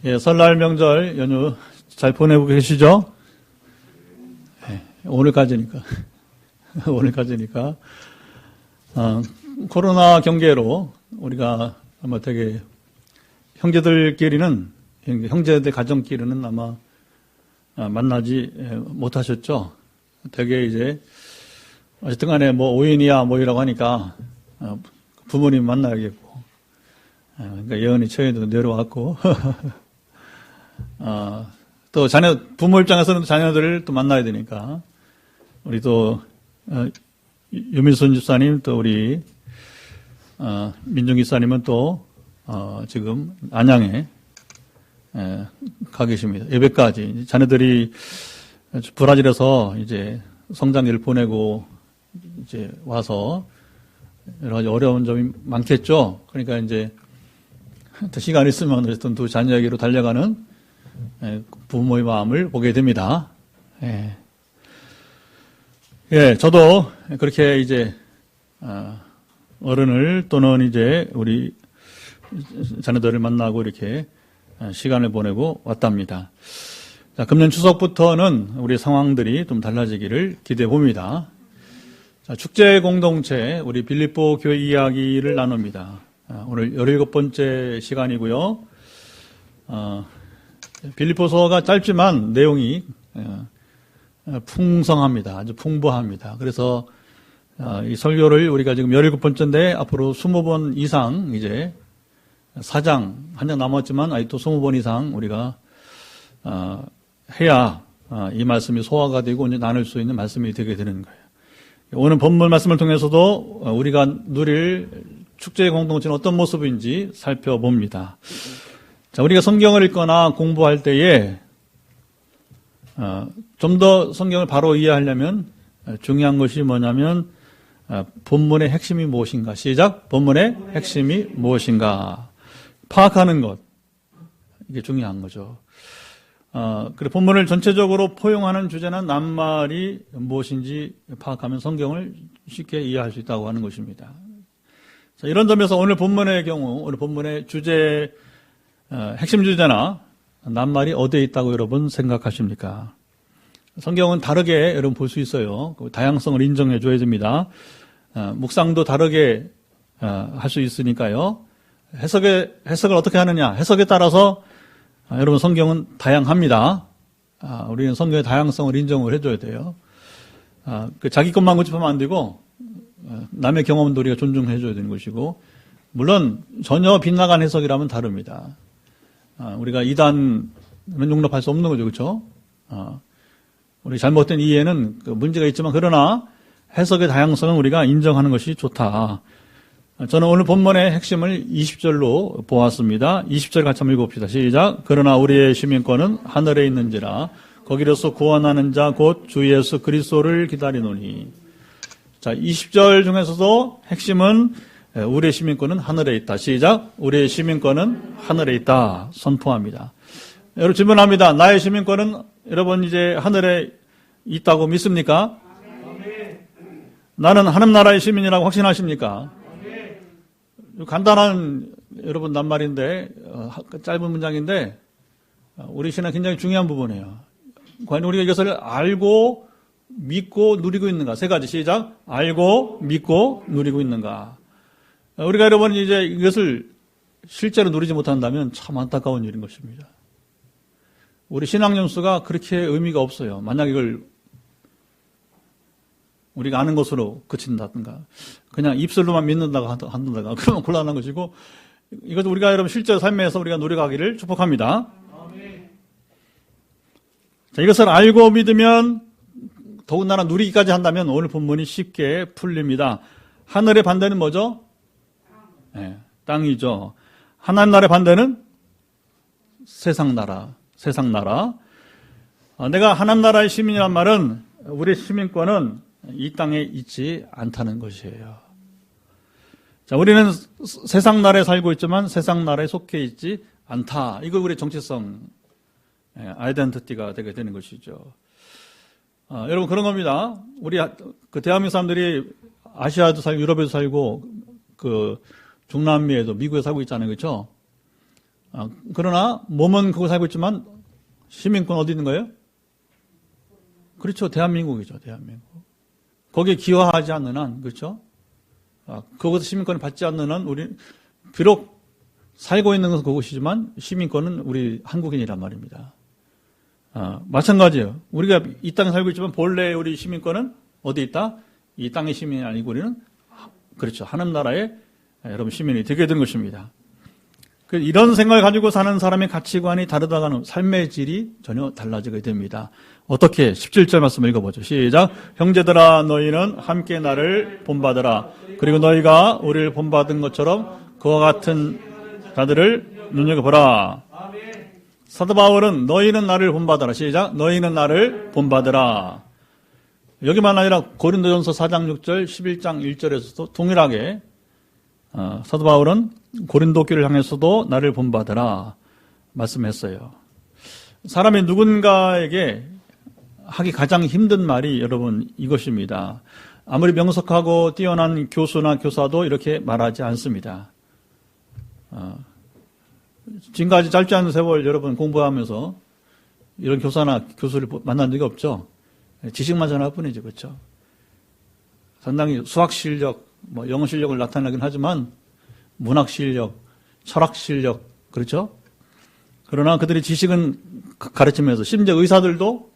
예, 설날 명절 연휴 잘 보내고 계시죠? 예, 오늘까지니까. 오늘까지니까. 코로나 경계로 우리가 아마 되게 형제들 가정끼리는 아마 만나지 못하셨죠? 되게 이제, 어쨌든 간에 뭐 5인이야 뭐이라고 하니까 부모님 만나야겠고, 그러니까 예언이 처에도 내려왔고, 또 부모 입장에서는 자녀들을 또 만나야 되니까, 우리 또, 유민순 집사님, 또 우리, 민중 집사님은 또, 지금 안양에, 가 계십니다. 예배까지. 자녀들이 브라질에서 이제 성장기를 보내고, 이제 와서, 여러 가지 어려운 점이 많겠죠? 그러니까 이제, 시간 있으면 어쨌든 두 자녀에게로 달려가는 부모의 마음을 보게 됩니다. 예. 예, 저도 그렇게 이제, 어른을 또는 이제 우리 자녀들을 만나고 이렇게 시간을 보내고 왔답니다. 자, 금년 추석부터는 우리 상황들이 좀 달라지기를 기대해 봅니다. 자, 축제 공동체, 우리 빌립보 교회 이야기를 나눕니다. 오늘 17번째 시간이고요. 빌립보서가 짧지만 내용이 풍성합니다. 아주 풍부합니다. 그래서 이 설교를 우리가 지금 17번째인데 앞으로 20번 이상 이제 4장, 한 장 남았지만 아직도 20번 이상 우리가 해야 이 말씀이 소화가 되고 이제 나눌 수 있는 말씀이 되게 되는 거예요. 오늘 본문 말씀을 통해서도 우리가 누릴 축제의 공동체는 어떤 모습인지 살펴봅니다. 자, 우리가 성경을 읽거나 공부할 때에 좀 더 성경을 바로 이해하려면 중요한 것이 뭐냐면 본문의 핵심이 무엇인가. 시작. 본문의 핵심이 무엇인가. 파악하는 것. 이게 중요한 거죠. 그래 본문을 전체적으로 포용하는 주제나 낱말이 무엇인지 파악하면 성경을 쉽게 이해할 수 있다고 하는 것입니다. 자, 이런 점에서 오늘 본문의 경우, 오늘 본문의 주제, 핵심 주제나 낱말이 어디에 있다고 여러분 생각하십니까? 성경은 다르게 여러분 볼 수 있어요. 다양성을 인정해 줘야 됩니다. 묵상도 다르게 할 수 있으니까요. 해석을 어떻게 하느냐? 해석에 따라서 여러분 성경은 다양합니다. 우리는 성경의 다양성을 인정을 해줘야 돼요. 자기 것만 고집하면 안 되고 남의 경험도 우리가 존중해줘야 되는 것이고, 물론 전혀 빗나간 해석이라면 다릅니다. 우리가 이단은 용납할 수 없는 거죠, 그렇죠? 우리 잘못된 이해는 문제가 있지만 그러나 해석의 다양성은 우리가 인정하는 것이 좋다. 저는 오늘 본문의 핵심을 20절로 보았습니다. 20절 같이 한번 읽어봅시다. 시작. 그러나 우리의 시민권은 하늘에 있는지라 거기로서 구원하는 자 곧 주 예수 그리스도를 기다리노니. 자, 20절 중에서도 핵심은 우리의 시민권은 하늘에 있다. 시작. 우리의 시민권은 하늘에 있다. 선포합니다. 여러분 질문합니다. 나의 시민권은 여러분 이제 하늘에 있다고 믿습니까? 나는 하늘 나라의 시민이라고 확신하십니까? 간단한 여러분 낱말인데 짧은 문장인데 우리 신앙 굉장히 중요한 부분이에요. 과연 우리가 이것을 알고 믿고 누리고 있는가? 세 가지 시작. 알고 믿고 누리고 있는가? 우리가 여러분 이제 이것을 실제로 누리지 못한다면 참 안타까운 일인 것입니다. 우리 신앙 연수가 그렇게 의미가 없어요. 만약 이걸 우리가 아는 것으로 그친다든가 그냥 입술로만 믿는다고 한다든가 그러면 곤란한 것이고, 이것도 우리가 여러분 실제 삶에서 우리가 누려가기를 축복합니다. 자, 이것을 알고 믿으면 더군다나 누리기까지 한다면 오늘 본문이 쉽게 풀립니다. 하늘의 반대는 뭐죠? 네, 땅이죠. 하나님 나라의 반대는 세상 나라. 내가 하나님 나라의 시민이란 말은 우리의 시민권은 이 땅에 있지 않다는 것이에요. 자, 우리는 세상 나라에 살고 있지만 세상 나라에 속해 있지 않다. 이거 우리의 정체성, 아이덴티티가 되게 되는 것이죠. 여러분 그런 겁니다. 우리 대한민국 사람들이 아시아도 살고 유럽에도 살고 중남미에도 미국에 살고 있잖아요, 그렇죠? 그러나 몸은 그곳 살고 있지만 시민권 어디 있는 거예요? 그렇죠. 대한민국이죠. 대한민국. 거기에 기여하지 않는 한, 그렇죠? 그곳에 시민권을 받지 않는 한 우리 비록 살고 있는 것은 그곳이지만 시민권은 우리 한국인이란 말입니다. 마찬가지예요. 우리가 이 땅에 살고 있지만 본래 우리 시민권은 어디 있다? 이 땅의 시민이 아니고 우리는 그렇죠. 하늘나라의 여러분 시민이 되게 되는 것입니다. 이런 생각을 가지고 사는 사람의 가치관이 다르다가는 삶의 질이 전혀 달라지게 됩니다. 어떻게? 17절 말씀 읽어보죠. 시작. 형제들아 너희는 함께 나를 본받으라. 그리고 너희가 우리를 본받은 것처럼 그와 같은 자들을 눈여겨보라. 사도 바울은 너희는 나를 본받으라. 시작. 너희는 나를 본받으라. 여기만 아니라 고린도전서 4장 6절, 11장 1절에서도 동일하게 사도 바울은 고린도 교회를 향해서도 나를 본받으라 말씀했어요. 사람이 누군가에게 하기 가장 힘든 말이 여러분 이것입니다. 아무리 명석하고 뛰어난 교수나 교사도 이렇게 말하지 않습니다. 지금까지 짧지 않은 세월 여러분 공부하면서 이런 교사나 교수를 만난 적이 없죠. 지식만 전할 뿐이죠. 그렇죠? 상당히 수학 실력, 영어 실력을 나타내긴 하지만 문학 실력, 철학 실력, 그렇죠? 그러나 그들이 지식은 가르치면서 심지어 의사들도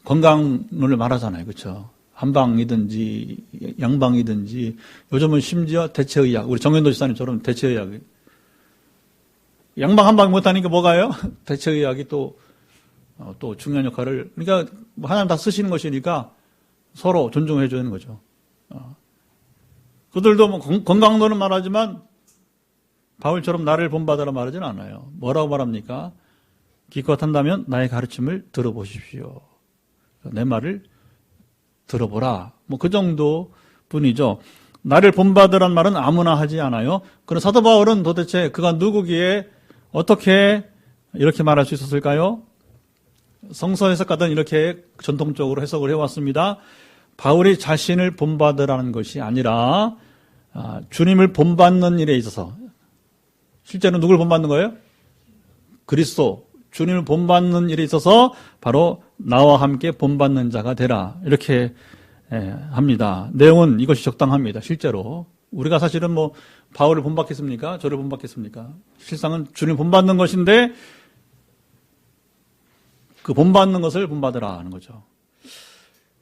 건강론을 말하잖아요. 그렇죠? 한방이든지 양방이든지 요즘은 심지어 대체의학, 우리 정현도 지사님처럼 대체의학. 양방 한방 못하니까 뭐가요? 대체의학이 또 중요한 역할을, 그러니까 하나님 다 쓰시는 것이니까 서로 존중해 주는 거죠. 그들도 건강론은 말하지만 바울처럼 나를 본받으라 말하지는 않아요. 뭐라고 말합니까? 기껏 한다면 나의 가르침을 들어보십시오. 내 말을 들어보라. 그 정도 뿐이죠. 나를 본받으란 말은 아무나 하지 않아요. 그런 사도 바울은 도대체 그가 누구기에 어떻게 이렇게 말할 수 있었을까요? 성서 해석가들은 이렇게 전통적으로 해석을 해왔습니다. 바울이 자신을 본받으라는 것이 아니라 주님을 본받는 일에 있어서, 실제로 누굴 본받는 거예요? 그리스도, 주님을 본받는 일에 있어서 바로 나와 함께 본받는 자가 되라, 이렇게 합니다. 내용은 이것이 적당합니다. 실제로 우리가 사실은 바울을 본받겠습니까? 저를 본받겠습니까? 실상은 주님 본받는 것인데 그 본받는 것을 본받으라 하는 거죠.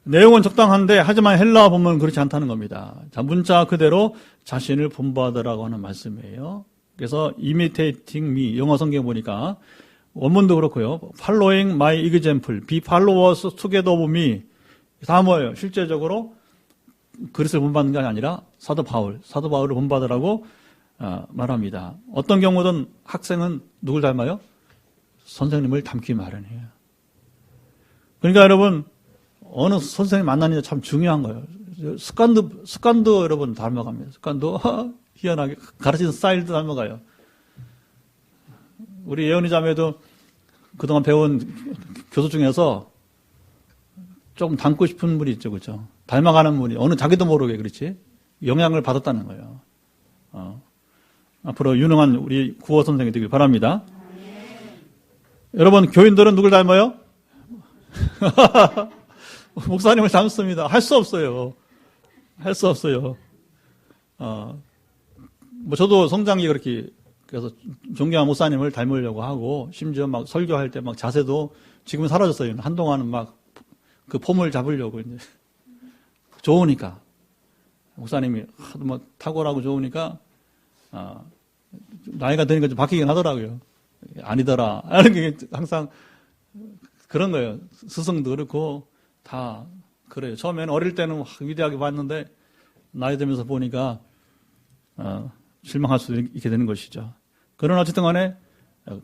내용은 적당한데 하지만 헬라어 본문은 그렇지 않다는 겁니다. 자, 문자 그대로 자신을 본받으라고 하는 말씀이에요. 그래서 imitating me, 영어 성경 보니까 원문도 그렇고요. following my example, be followers together of me. 다 뭐예요? 실제적으로 그리스도를 본받는 게 아니라 사도 바울을 본받으라고 말합니다. 어떤 경우든 학생은 누굴 닮아요? 선생님을 닮기 마련이에요. 그러니까 여러분 어느 선생님 만나느냐 참 중요한 거예요. 습관도 여러분 닮아갑니다. 습관도 희한하게 가르치는 스타일도 닮아가요. 우리 예언이 자매도 그동안 배운 교수 중에서 조금 닮고 싶은 분이 있죠, 그렇죠? 닮아가는 분이 어느 자기도 모르게 그렇지 영향을 받았다는 거예요. 앞으로 유능한 우리 국어 선생이 되길 바랍니다. 여러분 교인들은 누굴 닮아요? 목사님을 닮습니다. 할 수 없어요. 할 수 없어요. 저도 성장기 그렇게 그래서 존경한 목사님을 닮으려고 하고 심지어 막 설교할 때 막 자세도 지금은 사라졌어요. 한동안은 막 그 폼을 잡으려고 이제 좋으니까 목사님이 하도 막 탁월하고 좋으니까 나이가 드니까 좀 바뀌긴 하더라고요. 아니더라. 하는 게 항상 그런 거예요. 스승도 그렇고 다 그래요. 처음에는 어릴 때는 위대하게 봤는데 나이 들면서 보니까 실망할 수도 있게 되는 것이죠. 그러나 어쨌든 간에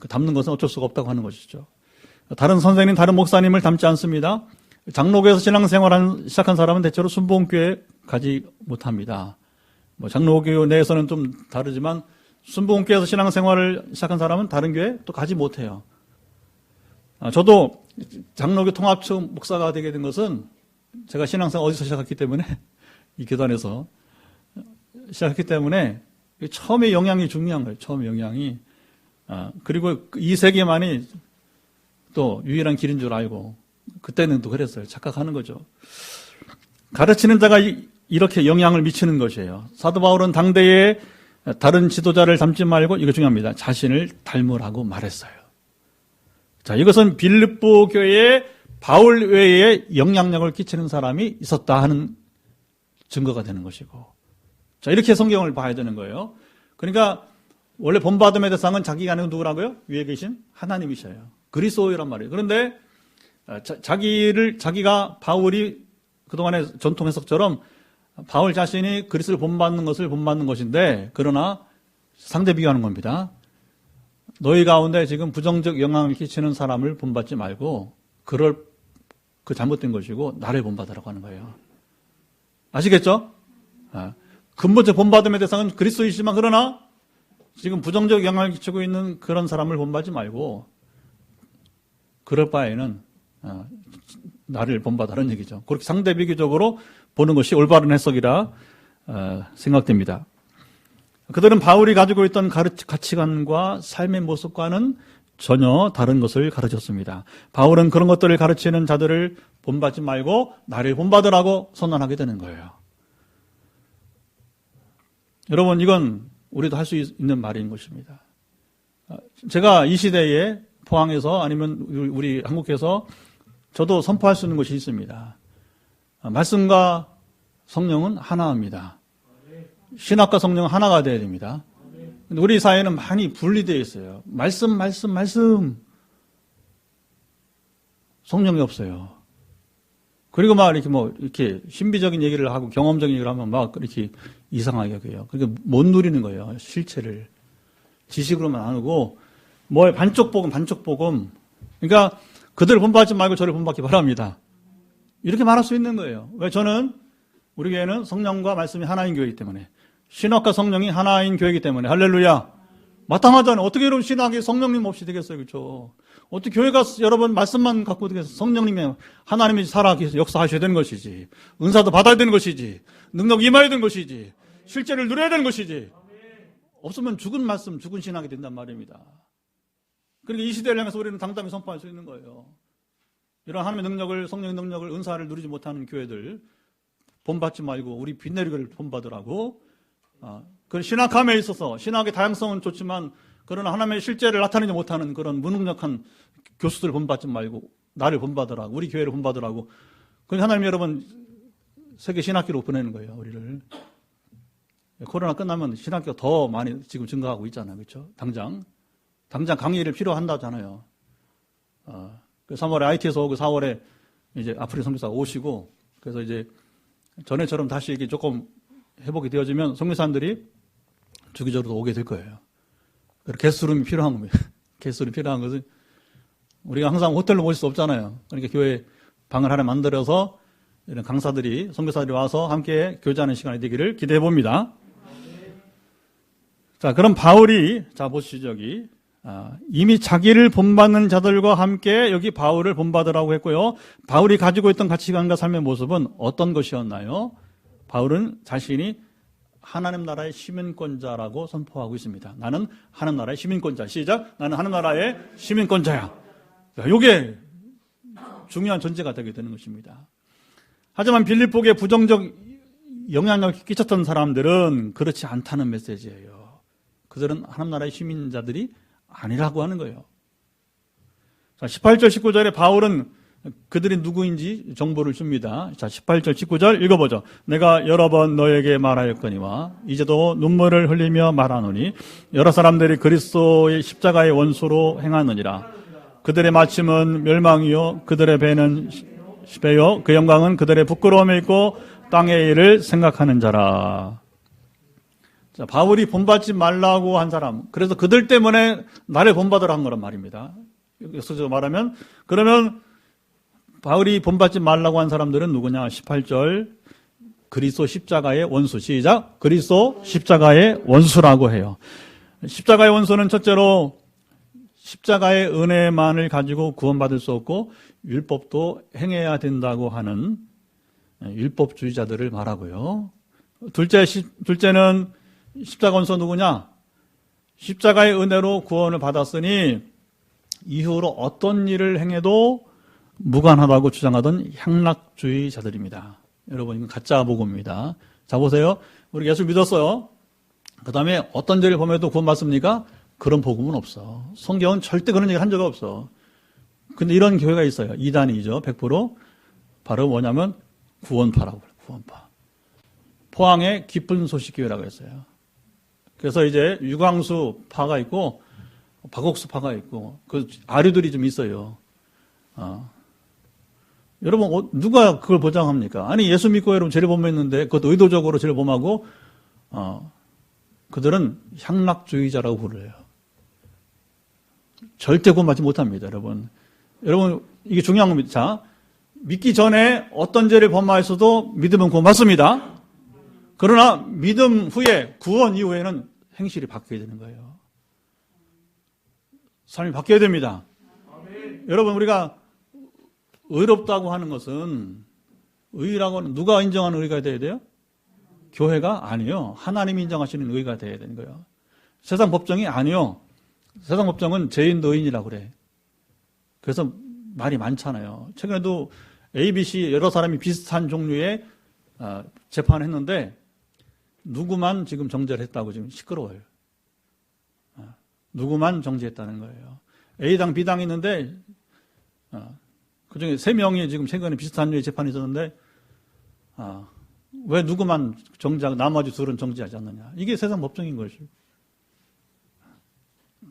닮는 것은 어쩔 수가 없다고 하는 것이죠. 다른 선생님, 다른 목사님을 닮지 않습니다. 장로교에서 신앙생활을 시작한 사람은 대체로 순복음교회 가지 못합니다. 장로교 내에서는 좀 다르지만 순복음교회에서 신앙생활을 시작한 사람은 다른 교회 또 가지 못해요. 저도 장로교 통합측 목사가 되게 된 것은 제가 신앙생활 어디서 시작했기 때문에 이 교단에서 시작했기 때문에 처음에 영향이 중요한 거예요. 처음에 영향이. 그리고 이 세계만이 또 유일한 길인 줄 알고 그때는 또 그랬어요. 착각하는 거죠. 가르치는 자가 이렇게 영향을 미치는 것이에요. 사도 바울은 당대에 다른 지도자를 닮지 말고, 이거 중요합니다, 자신을 닮으라고 말했어요. 자, 이것은 빌립보 교회에 바울 외에 영향력을 끼치는 사람이 있었다 하는 증거가 되는 것이고, 자, 이렇게 성경을 봐야 되는 거예요. 그러니까 원래 본받음의 대상은 자기가 아니고 누구라고요? 위에 계신 하나님이셔요. 그리스도란 말이에요. 그런데 자기가 바울이 그동안의 전통 해석처럼 바울 자신이 그리스도를 본받는 것을 본받는 것인데, 그러나 상대 비교하는 겁니다. 너희 가운데 지금 부정적 영향을 끼치는 사람을 본받지 말고 그 잘못된 것이고 나를 본받으라고 하는 거예요. 아시겠죠? 근본적 본받음의 대상은 그리스도이지만, 그러나 지금 부정적 영향을 끼치고 있는 그런 사람을 본받지 말고 그럴 바에는 나를 본받으라는 얘기죠. 그렇게 상대 비교적으로 보는 것이 올바른 해석이라 생각됩니다. 그들은 바울이 가지고 있던 가치관과 삶의 모습과는 전혀 다른 것을 가르쳤습니다. 바울은 그런 것들을 가르치는 자들을 본받지 말고 나를 본받으라고 선언하게 되는 거예요. 여러분, 이건 우리도 할 수 있는 말인 것입니다. 제가 이 시대에 포항에서 아니면 우리 한국에서 저도 선포할 수 있는 것이 있습니다. 말씀과 성령은 하나입니다. 신학과 성령은 하나가 되어야 됩니다. 근데 우리 사회는 많이 분리되어 있어요. 말씀. 성령이 없어요. 그리고 막 이렇게 신비적인 얘기를 하고 경험적인 얘기를 하면 막 이렇게 이상하게 여겨요. 그러니까 못 누리는 거예요. 실체를. 지식으로만 나누고, 반쪽 복음. 그러니까 그들을 본받지 말고 저를 본받기 바랍니다. 이렇게 말할 수 있는 거예요. 왜? 우리 교회는 성령과 말씀이 하나인 교회이기 때문에, 신학과 성령이 하나인 교회이기 때문에. 할렐루야. 마땅하잖아요. 어떻게 여러분 신학이 성령님 없이 되겠어요? 그렇죠? 어떻게 교회가 여러분 말씀만 갖고 되겠어요? 성령님이 하나님이 살아 역사하셔야 되는 것이지, 은사도 받아야 되는 것이지, 능력 임해야 되는 것이지, 실제를 누려야 되는 것이지. 없으면 죽은 말씀, 죽은 신학이 된단 말입니다. 그러니까 이 시대를 향해서 우리는 당당히 선포할 수 있는 거예요. 이런 하나님의 능력을, 성령의 능력을, 은사를 누리지 못하는 교회들 본받지 말고 우리 빛내리기를 본받으라고. 그 신학함에 있어서 신학의 다양성은 좋지만, 그러나 하나님의 실제를 나타내지 못하는 그런 무능력한 교수들 본받지 말고 나를 본받으라고, 우리 교회를 본받으라고. 그러니까 하나님 여러분 세계 신학기로 보내는 거예요, 우리를. 코로나 끝나면 신학교가 더 많이 지금 증가하고 있잖아요. 그렇죠? 당장 강의를 필요한다잖아요. 3월에 IT에서 오고 4월에 이제 아프리카 선교사가 오시고, 그래서 이제 전에처럼 다시 이게 조금 회복이 되어지면 선교사님들이 주기적으로 오게 될 거예요. 게스트룸이 필요한 겁니다. 게스트룸이 필요한 것은 우리가 항상 호텔로 모실 수 없잖아요. 그러니까 교회 방을 하나 만들어서 이런 강사들이, 선교사들이 와서 함께 교제하는 시간이 되기를 기대해 봅니다. 자, 그럼 바울이, 자, 보시죠, 여기. 이미 자기를 본받는 자들과 함께 여기 바울을 본받으라고 했고요. 바울이 가지고 있던 가치관과 삶의 모습은 어떤 것이었나요? 바울은 자신이 하나님 나라의 시민권자라고 선포하고 있습니다. 나는 하나님 나라의 시민권자. 시작. 나는 하나님 나라의 시민권자야. 이게 중요한 전제가 되게 되는 것입니다. 하지만 빌립보에 부정적 영향력을 끼쳤던 사람들은 그렇지 않다는 메시지예요. 그들은 하나님 나라의 시민자들이 아니라고 하는 거예요. 자, 18절, 19절에 바울은 그들이 누구인지 정보를 줍니다. 자, 18절, 19절 읽어보죠. 내가 여러 번 너에게 말하였거니와 이제도 눈물을 흘리며 말하노니 여러 사람들이 그리스도의 십자가의 원수로 행하느니라. 그들의 마침은 멸망이요 그들의 배는 시배요 그 영광은 그들의 부끄러움에 있고 땅의 일을 생각하는 자라. 자, 바울이 본받지 말라고 한 사람, 그래서 그들 때문에 나를 본받으라 한 거란 말입니다. 여기서 말하면, 그러면 바울이 본받지 말라고 한 사람들은 누구냐? 18절, 그리스도 십자가의 원수. 시작. 그리스도 십자가의 원수라고 해요. 십자가의 원수는 첫째로 십자가의 은혜만을 가지고 구원받을 수 없고 율법도 행해야 된다고 하는 율법주의자들을 말하고요. 둘째는 십자가 원수 누구냐? 십자가의 은혜로 구원을 받았으니 이후로 어떤 일을 행해도 무관하다고 주장하던 향락주의자들입니다. 여러분, 이건 가짜 복음입니다. 자, 보세요. 우리 예수 믿었어요. 그 다음에 어떤 죄를 범해도 구원받습니까? 그런 복음은 없어. 성경은 절대 그런 얘기를 한 적 없어. 근데 이런 교회가 있어요. 이단이죠. 100%. 바로 뭐냐면 구원파라고 그래요. 구원파. 포항에 기쁜 소식 교회라고 했어요. 그래서 이제 유광수 파가 있고 박옥수 파가 있고 그 아류들이 좀 있어요. 여러분 누가 그걸 보장합니까? 아니 예수 믿고 여러분 죄를 범했는데 그것도 의도적으로 죄를 범하고 그들은 향락주의자라고 부르요. 절대 구원받지 못합니다, 여러분. 여러분 이게 중요한 겁니다. 자, 믿기 전에 어떤 죄를 범하였어도 믿으면 구원받습니다. 그러나 믿음 후에 구원 이후에는 행실이 바뀌어야 되는 거예요. 삶이 바뀌어야 됩니다. 여러분 우리가 의롭다고 하는 것은 의라고는 누가 인정하는 의가 돼야 돼요? 교회가 아니요. 하나님이 인정하시는 의가 돼야 되는 거예요. 세상 법정이 아니요. 세상 법정은 죄인도 의인이라고 그래. 그래서 말이 많잖아요. 최근에도 ABC 여러 사람이 비슷한 종류의 재판을 했는데 누구만 지금 정죄를 했다고 지금 시끄러워요. 누구만 정죄했다는 거예요. A당, B당이 있는데 그중에 3명이 지금 최근에 비슷한 류의 재판이 있었는데 왜 누구만 정죄하고 나머지 둘은 정죄하지 않느냐. 이게 세상 법정인 것이죠.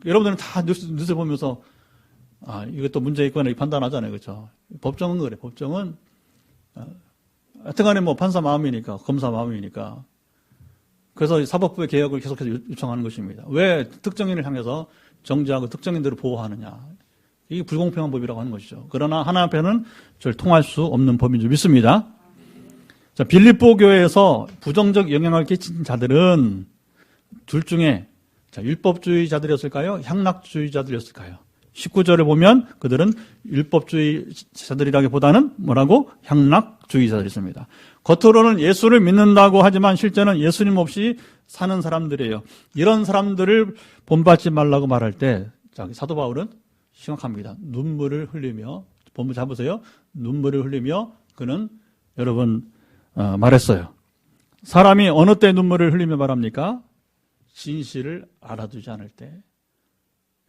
여러분들은 다 뉴스 보면서 이것도 문제 있거나 이렇게 판단하잖아요. 그렇죠? 법정은 그래. 법정은 하여튼간에 뭐 판사 마음이니까 검사 마음이니까 그래서 사법부의 개혁을 계속해서 요청하는 것입니다. 왜 특정인을 향해서 정죄하고 특정인들을 보호하느냐. 이게 불공평한 법이라고 하는 것이죠. 그러나 하나님 앞에는 절 통할 수 없는 법인 줄 믿습니다. 자, 빌립보 교회에서 부정적 영향을 끼친 자들은 둘 중에 율법주의자들이었을까요? 향락주의자들이었을까요? 19절을 보면 그들은 율법주의자들이라기보다는 뭐라고? 향락주의자들이었습니다. 겉으로는 예수를 믿는다고 하지만 실제는 예수님 없이 사는 사람들이에요. 이런 사람들을 본받지 말라고 말할 때 사도 바울은 심각합니다. 눈물을 흘리며 본문 잡으세요. 눈물을 흘리며 그는 여러분 말했어요. 사람이 어느 때 눈물을 흘리며 말합니까? 진실을 알아두지 않을 때.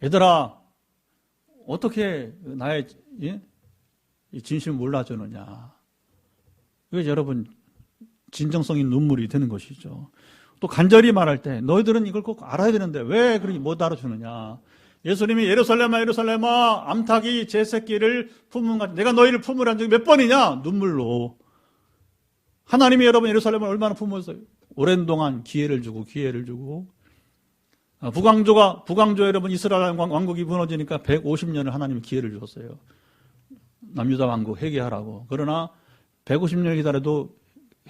얘들아 어떻게 나의 진실을 몰라주느냐. 이게 여러분 진정성이 눈물이 되는 것이죠. 또 간절히 말할 때 너희들은 이걸 꼭 알아야 되는데 왜 그렇게 못 알아주느냐. 예수님이 예루살렘아 예루살렘아 암탉이 제 새끼를 품은 같이 내가 너희를 품으라 한 적이 몇 번이냐. 눈물로. 하나님이 여러분 예루살렘을 얼마나 품었어요. 오랜 동안 기회를 주고 북왕조 여러분 이스라엘 왕국이 무너지니까 150년을 하나님이 기회를 주었어요. 남유다 왕국 회개하라고. 그러나 150년을 기다려도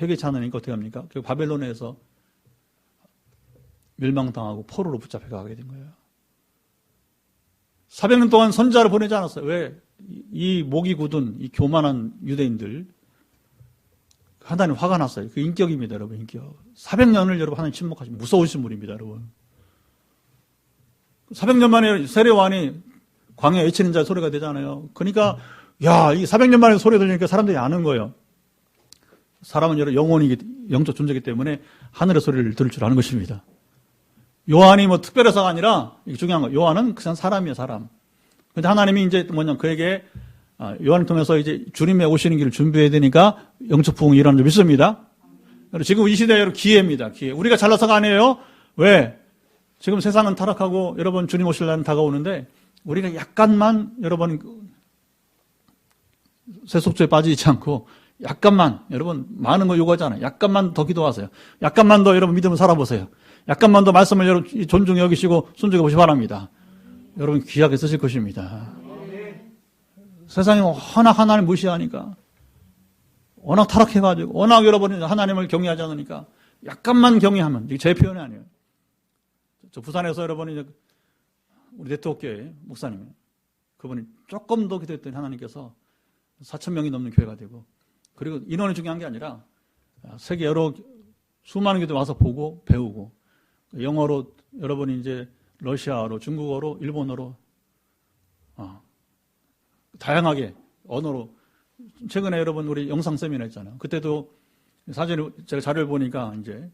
회개치 않으니까 어떻게 합니까? 결국 바벨론에서 멸망당하고 포로로 붙잡혀 가게 된 거예요. 400년 동안 선지자를 보내지 않았어요. 왜? 이 목이 굳은 이 교만한 유대인들 하나님 화가 났어요. 그 인격입니다, 여러분. 인격. 400년을 여러분 하나님 침묵하시면 무서우신 분입니다, 여러분. 400년 만에 세례요한이 광야에 외치는 자의 소리가 되잖아요. 그러니까 이 400년 만에 소리 들리니까 사람들이 아는 거예요. 사람은 여러 영혼이 영적 존재이기 때문에 하늘의 소리를 들을 줄 아는 것입니다. 요한이 뭐 특별해서가 아니라 이게 중요한 거. 요한은 그냥 사람이에요, 사람. 근데 하나님이 이제 그에게 요한을 통해서 이제 주님의 오시는 길을 준비해야 되니까 영적 부흥이 일어나는 줄 믿습니다. 지금 이 시대에 기회입니다. 기회. 우리가 잘나서가 아니에요. 왜? 지금 세상은 타락하고 여러분 주님 오실 날은 다가오는데 우리가 약간만 여러분 세속주에 빠지지 않고 약간만 여러분 많은 거 요구하잖아요. 약간만 더 기도하세요. 약간만 더 여러분 믿음을 살아보세요. 약간만 더 말씀을 여러분 존중히 여기시고 순종해 보시기 바랍니다. 여러분 귀하게 쓰실 것입니다. 세상이 워낙 하나님을 무시하니까 워낙 타락해가지고 워낙 여러분이 하나님을 경외하지 않으니까 약간만 경외하면 이게 제 표현이 아니에요. 저 부산에서 여러분이 우리 네트워크교회 목사님 그분이 조금 더 기도했더니 하나님께서 4,000명이 넘는 교회가 되고 그리고 인원이 중요한 게 아니라 세계 여러 수많은 교회들 와서 보고 배우고 영어로 여러분이 이제 러시아어로, 중국어로, 일본어로, 다양하게 언어로. 최근에 여러분 우리 영상 세미나 했잖아요. 그때도 사진을, 제가 자료를 보니까 이제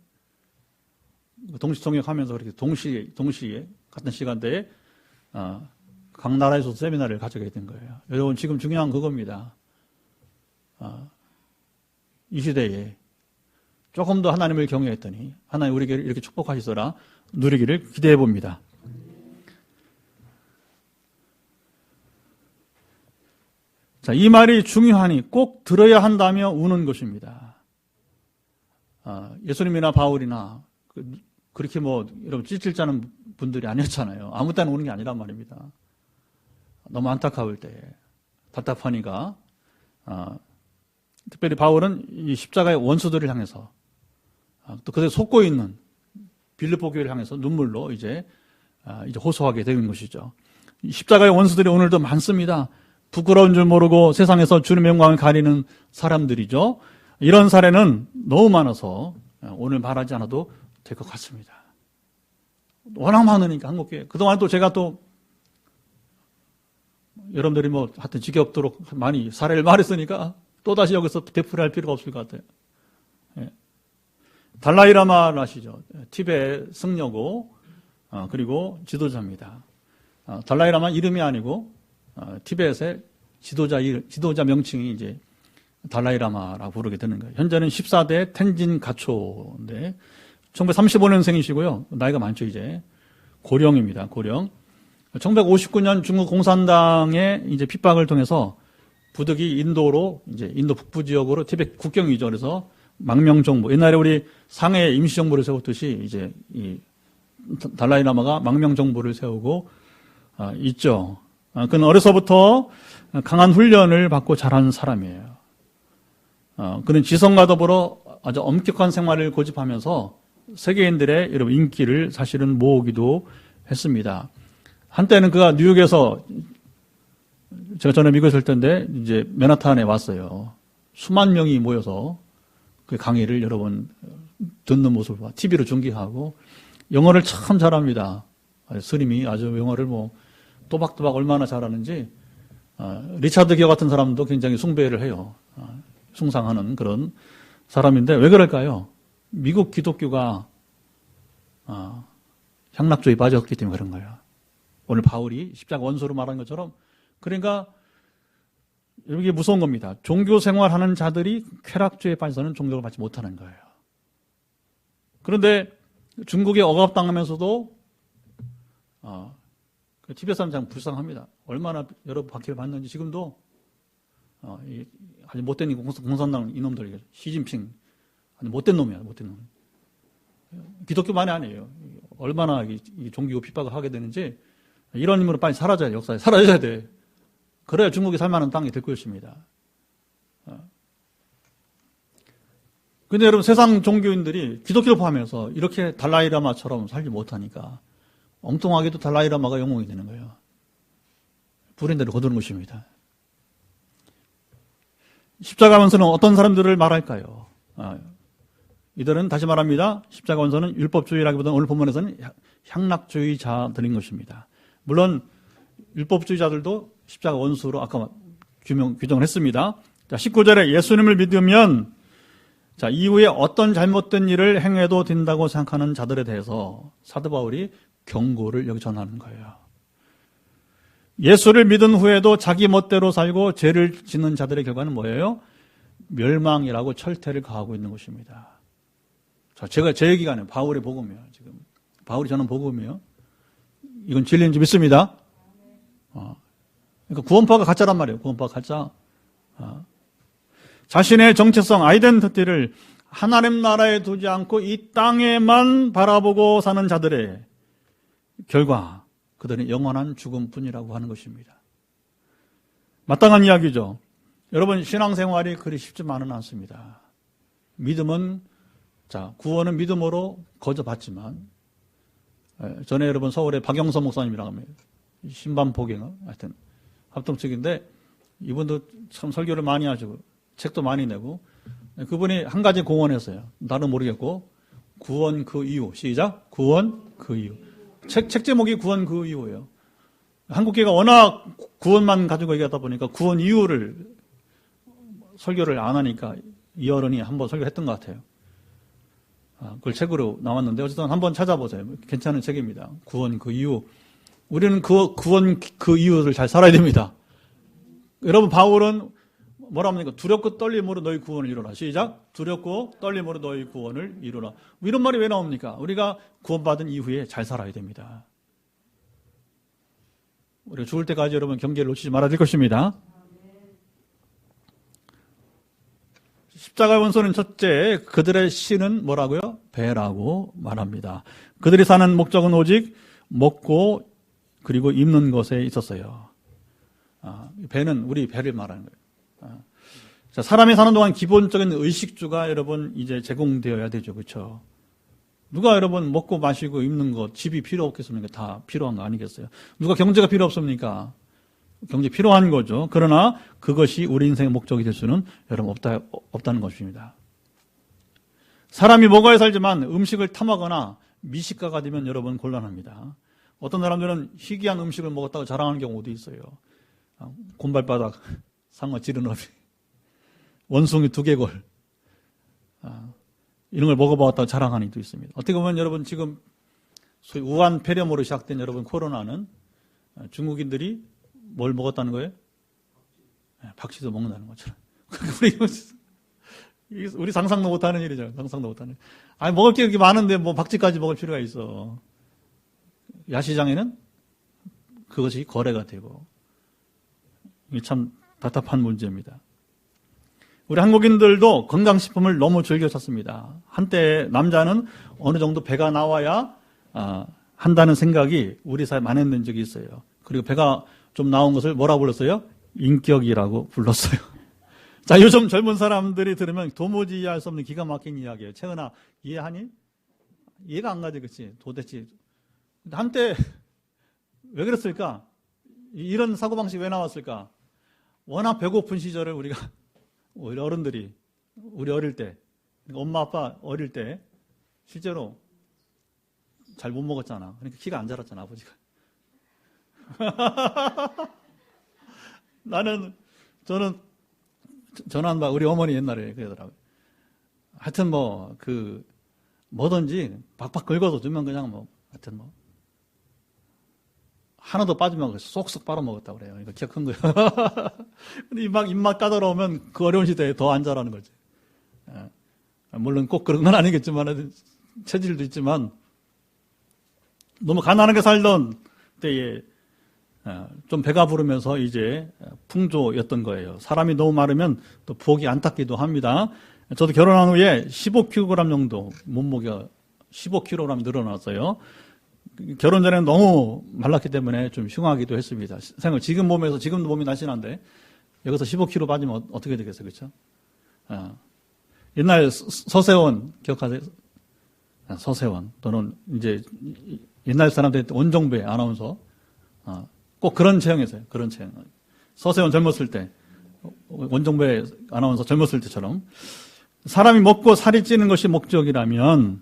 동시통역하면서 그렇게 동시에 같은 시간대에 각 나라에서 세미나를 가져게 된 거예요. 여러분 지금 중요한 그겁니다. 이 시대에 조금 더 하나님을 경외했더니 하나님 우리에게 이렇게 축복하시더라 누리기를 기대해 봅니다. 자, 이 말이 중요하니 꼭 들어야 한다며 우는 것입니다. 예수님이나 바울이나 그렇게 여러분 찔찔 짜는 분들이 아니었잖아요. 아무 때나 우는 게 아니란 말입니다. 너무 안타까울 때, 답답하니까. 특별히 바울은 이 십자가의 원수들을 향해서 또 그들 속고 있는 빌립보 교회를 향해서 눈물로 이제 호소하게 되는 것이죠. 이 십자가의 원수들이 오늘도 많습니다. 부끄러운 줄 모르고 세상에서 주님의 영광을 가리는 사람들이죠. 이런 사례는 너무 많아서 오늘 말하지 않아도 될 것 같습니다. 워낙 많으니까 한국교회. 그동안 또 제가 또 여러분들이 하여튼 지겹도록 많이 사례를 말했으니까 또다시 여기서 되풀이할 필요가 없을 것 같아요. 예. 달라이라마를 아시죠? 티베트 승려고 그리고 지도자입니다. 달라이라마 이름이 아니고 티베트의 지도자 명칭이 이제 달라이라마라고 부르게 되는 거예요. 현재는 14대 텐진 가초인데 1935년생이시고요. 나이가 많죠, 이제. 고령입니다, 고령. 1959년 중국 공산당의 이제 핍박을 통해서 부득이 인도로, 이제 인도 북부 지역으로 티베트 국경이죠. 그래서 망명정부. 옛날에 우리 상해 임시정부를 세웠듯이 이제 이 달라이라마가 망명정부를 세우고 있죠. 그는 어려서부터 강한 훈련을 받고 자란 사람이에요. 그는 지성과 더불어 아주 엄격한 생활을 고집하면서 세계인들의 여러분 인기를 사실은 모으기도 했습니다. 한때는 그가 뉴욕에서 제가 전에 미국에 있을 텐데 이제 맨하탄에 왔어요. 수만 명이 모여서 그 강의를 여러 번 듣는 모습을 봐. TV로 중계하고 영어를 참 잘합니다. 스님이 아주 영어를 또박또박 얼마나 잘하는지 리차드 겨 같은 사람도 굉장히 숭배를 해요. 숭상하는 그런 사람인데 왜 그럴까요? 미국 기독교가 향락주의에 빠졌기 때문에 그런 거예요. 오늘 바울이 십자가 원수로 말한 것처럼 그러니까 이게 무서운 겁니다. 종교 생활하는 자들이 쾌락주의에 빠져서는 종교를 받지 못하는 거예요. 그런데 중국에 억압당하면서도 티베트 사람 참 불쌍합니다. 얼마나 여러 박해를 받는지 지금도 아주 못된 공산당 이놈들, 시진핑 아주 못된 놈이야, 못된 놈. 기독교만이 아니에요. 얼마나 이 종교 핍박을 하게 되는지 이런 인물은 빨리 사라져야 돼, 역사에 사라져야 돼. 그래야 중국이 살만한 땅이 될 것입니다. 근데 여러분 세상 종교인들이 기독교를 포함해서 이렇게 달라이라마처럼 살지 못하니까 엉뚱하게도 달라이라마가 영웅이 되는 거예요. 불행대로 거두는 것입니다. 십자가 원수는 어떤 사람들을 말할까요? 이들은 다시 말합니다. 십자가 원수는 율법주의라기보다는 오늘 본문에서는 향락주의자들인 것입니다. 물론 율법주의자들도 십자가 원수로 아까 규정을 했습니다. 자, 19절에 예수님을 믿으면 자, 이후에 어떤 잘못된 일을 행해도 된다고 생각하는 자들에 대해서 사도 바울이 경고를 여기 전하는 거예요. 예수를 믿은 후에도 자기 멋대로 살고 죄를 짓는 자들의 결과는 뭐예요? 멸망이라고 철퇴를 가하고 있는 것입니다. 자, 제 얘기가 아니에요. 바울의 복음이에요. 지금 바울이 전한 복음이에요. 이건 진리인지 믿습니다. 그러니까 구원파가 가짜란 말이에요. 구원파가 가짜. 자신의 정체성, 아이덴티티를 하나님 나라에 두지 않고 이 땅에만 바라보고 사는 자들의 결과, 그들은 영원한 죽음뿐이라고 하는 것입니다. 마땅한 이야기죠. 여러분, 신앙생활이 그리 쉽지만은 않습니다. 믿음은, 자, 구원은 믿음으로 거저 받지만, 전에 여러분 서울의 박영선 목사님이라고 합니다. 신반포경어, 하여튼, 합동측인데, 이분도 참 설교를 많이 하시고, 책도 많이 내고, 그분이 한 가지 공언했어요. 나는 모르겠고, 구원 그 이유. 시작. 구원 그 이유. 책 제목이 구원 그 이유예요. 한국교회가 워낙 구원만 가지고 얘기하다 보니까 구원 이유를 설교를 안 하니까 이 어른이 한번 설교했던 것 같아요. 그걸 책으로 나왔는데 어쨌든 한번 찾아보세요. 괜찮은 책입니다. 구원 그 이유. 우리는 구원 그 이유를 잘 살아야 됩니다. 여러분, 바울은 뭐라 합니까? 두렵고 떨림으로 너희 구원을 이루라. 시작. 두렵고 떨림으로 너희 구원을 이루라. 이런 말이 왜 나옵니까? 우리가 구원받은 이후에 잘 살아야 됩니다. 우리가 죽을 때까지 여러분 경계를 놓치지 말아야 될 것입니다. 십자가의 원소는 첫째, 그들의 신은 뭐라고요? 배라고 말합니다. 그들이 사는 목적은 오직 먹고 그리고 입는 것에 있었어요. 배는 우리 배를 말하는 거예요. 자, 사람이 사는 동안 기본적인 의식주가 여러분 이제 제공되어야 되죠. 그렇죠? 누가 여러분 먹고 마시고 입는 것, 집이 필요 없겠습니까? 다 필요한 거 아니겠어요? 누가 경제가 필요 없습니까? 경제 필요한 거죠. 그러나 그것이 우리 인생의 목적이 될 수는 여러분 없다는 것입니다. 사람이 먹어야 살지만 음식을 탐하거나 미식가가 되면 여러분 곤란합니다. 어떤 사람들은 희귀한 음식을 먹었다고 자랑하는 경우도 있어요. 곰발바닥, 상어 지르너비, 원숭이 두개골, 이런 걸 먹어봤다고 자랑하는 이도 있습니다. 어떻게 보면 여러분 지금 소위 우한 폐렴으로 시작된 여러분 코로나는 중국인들이 뭘 먹었다는 거예요? 박쥐도 먹는다는 것처럼. 우리 상상도 못하는 일이죠. 상상도 못하는. 아니 먹을 게 이렇게 많은데 뭐 박쥐까지 먹을 필요가 있어. 야시장에는 그것이 거래가 되고. 이게 참 답답한 문제입니다. 우리 한국인들도 건강식품을 너무 즐겨 찾습니다. 한때 남자는 어느 정도 배가 나와야 한다는 생각이 우리 사회에 만연된 적이 있어요. 그리고 배가 좀 나온 것을 뭐라고 불렀어요? 인격이라고 불렀어요. 자, 요즘 젊은 사람들이 들으면 도무지 이해할 수 없는 기가 막힌 이야기예요. 채은아, 이해하니? 이해가 안 가지, 그치? 도대체. 한때 왜 그랬을까? 이런 사고방식이 왜 나왔을까? 워낙 배고픈 시절을 우리가, 우리 어른들이, 우리 어릴 때, 엄마, 아빠 어릴 때, 실제로 잘 못 먹었잖아. 그러니까 키가 안 자랐잖아, 아버지가. 저는 우리 어머니 옛날에 그러더라고요. 하여튼 뭐든지 박박 긁어서 주면 그냥 하여튼 하나도 빠지면 쏙쏙 빨아먹었다고 그래요. 이거 기가 큰 거예요. 근데 입맛 까다로우면 그 어려운 시대에 더 안 자라는 거지. 물론 꼭 그런 건 아니겠지만, 체질도 있지만, 너무 가난하게 살던 때에 좀 배가 부르면서 이제 풍조였던 거예요. 사람이 너무 많으면 또 부엌이 안타기도 합니다. 저도 결혼한 후에 15kg 정도 몸무게가 15kg 늘어났어요. 결혼 전에는 너무 말랐기 때문에 좀 흉하기도 했습니다. 지금 몸에서 지금도 몸이 날씬한데 여기서 15kg 빠지면 어떻게 되겠어요, 그렇죠? 옛날 서세원 기억하세요? 서세원 또는 이제 옛날 사람들 원종배 아나운서 꼭 그런 체형이었어요. 그런 체형. 서세원 젊었을 때, 원종배 아나운서 젊었을 때처럼 사람이 먹고 살이 찌는 것이 목적이라면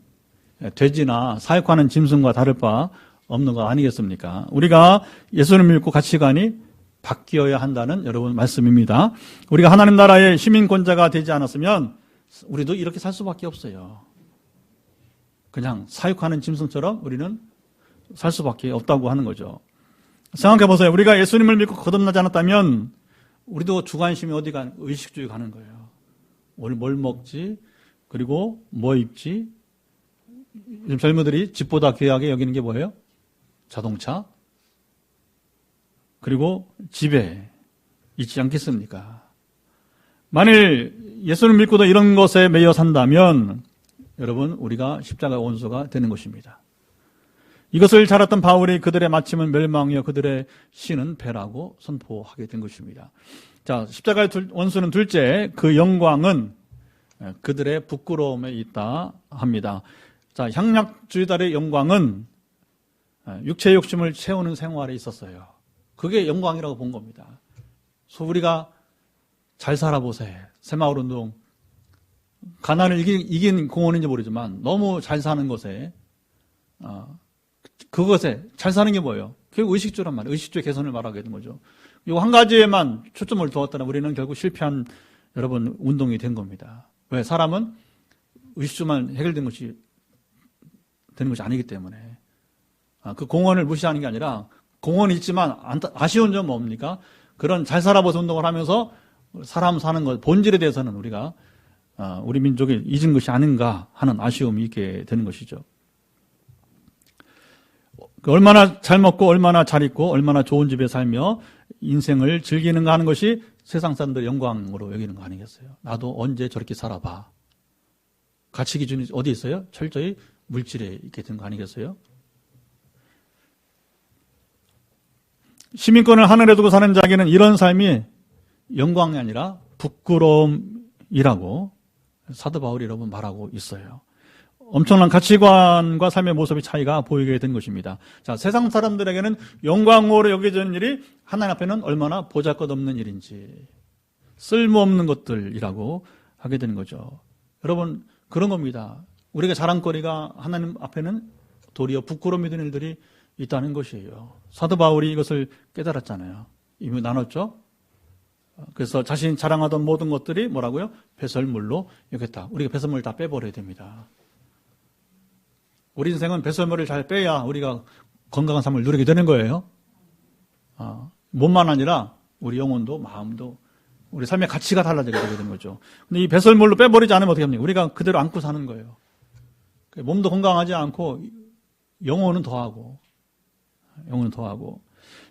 돼지나 사육하는 짐승과 다를 바 없는 거 아니겠습니까? 우리가 예수님을 믿고 가치관이 바뀌어야 한다는 여러분 말씀입니다. 우리가 하나님 나라의 시민권자가 되지 않았으면 우리도 이렇게 살 수밖에 없어요. 그냥 사육하는 짐승처럼 우리는 살 수밖에 없다고 하는 거죠. 생각해 보세요. 우리가 예수님을 믿고 거듭나지 않았다면 우리도 주관심이 어디가 의식주의 가는 거예요. 오늘 뭘 먹지? 그리고 뭐 입지? 요즘 젊은이들이 집보다 귀하게 여기는 게 뭐예요? 자동차? 그리고 집에 있지 않겠습니까? 만일 예수를 믿고도 이런 것에 매여 산다면 여러분 우리가 십자가 원수가 되는 것입니다. 이것을 잘 알았던 바울이 그들의 마침은 멸망이요 그들의 신은 배라고 선포하게 된 것입니다. 자, 십자가의 원수는 둘째, 그 영광은 그들의 부끄러움에 있다 합니다. 자, 향락주의자의 영광은 육체의 욕심을 채우는 생활에 있었어요. 그게 영광이라고 본 겁니다. 우리가 잘 살아보세. 새마을운동. 가난을 이긴 공헌인지 모르지만 너무 잘 사는 것에 그것에 잘 사는 게 뭐예요? 결국 의식주란 말이에요. 의식주의 개선을 말하게 된 거죠. 이 한 가지에만 초점을 두었다면 우리는 결국 실패한 여러분 운동이 된 겁니다. 왜? 사람은 의식주만 해결된 것이 되는 것이 아니기 때문에. 그 공헌을 무시하는 게 아니라 공헌이 있지만 아쉬운 점은 뭡니까? 그런 잘 살아보자 운동을 하면서 사람 사는 것 본질에 대해서는 우리가 우리 민족이 잊은 것이 아닌가 하는 아쉬움이 있게 되는 것이죠. 얼마나 잘 먹고 얼마나 잘 입고 얼마나 좋은 집에 살며 인생을 즐기는가 하는 것이 세상 사람들의 영광으로 여기는 거 아니겠어요? 나도 언제 저렇게 살아봐. 가치 기준이 어디 있어요? 철저히 물질에 있게 된 거 아니겠어요? 시민권을 하늘에 두고 사는 자에게는 이런 삶이 영광이 아니라 부끄러움이라고 사도 바울이 여러분 말하고 있어요. 엄청난 가치관과 삶의 모습의 차이가 보이게 된 것입니다. 자, 세상 사람들에게는 영광으로 여겨지는 일이 하나님 앞에는 얼마나 보잘것없는 일인지 쓸모없는 것들이라고 하게 되는 거죠. 여러분 그런 겁니다. 우리가 자랑거리가 하나님 앞에는 도리어 부끄러움이 되는 일들이 있다는 것이에요. 사도 바울이 이것을 깨달았잖아요. 이미 나눴죠. 그래서 자신이 자랑하던 모든 것들이 뭐라고요? 배설물로 여겼다. 우리가 배설물을 다 빼버려야 됩니다. 우리 인생은 배설물을 잘 빼야 우리가 건강한 삶을 누리게 되는 거예요. 몸만 아니라 우리 영혼도 마음도 우리 삶의 가치가 달라지게 되는 거죠. 근데 이 배설물로 빼버리지 않으면 어떻게 합니까? 우리가 그대로 안고 사는 거예요. 몸도 건강하지 않고 영혼은 더하고.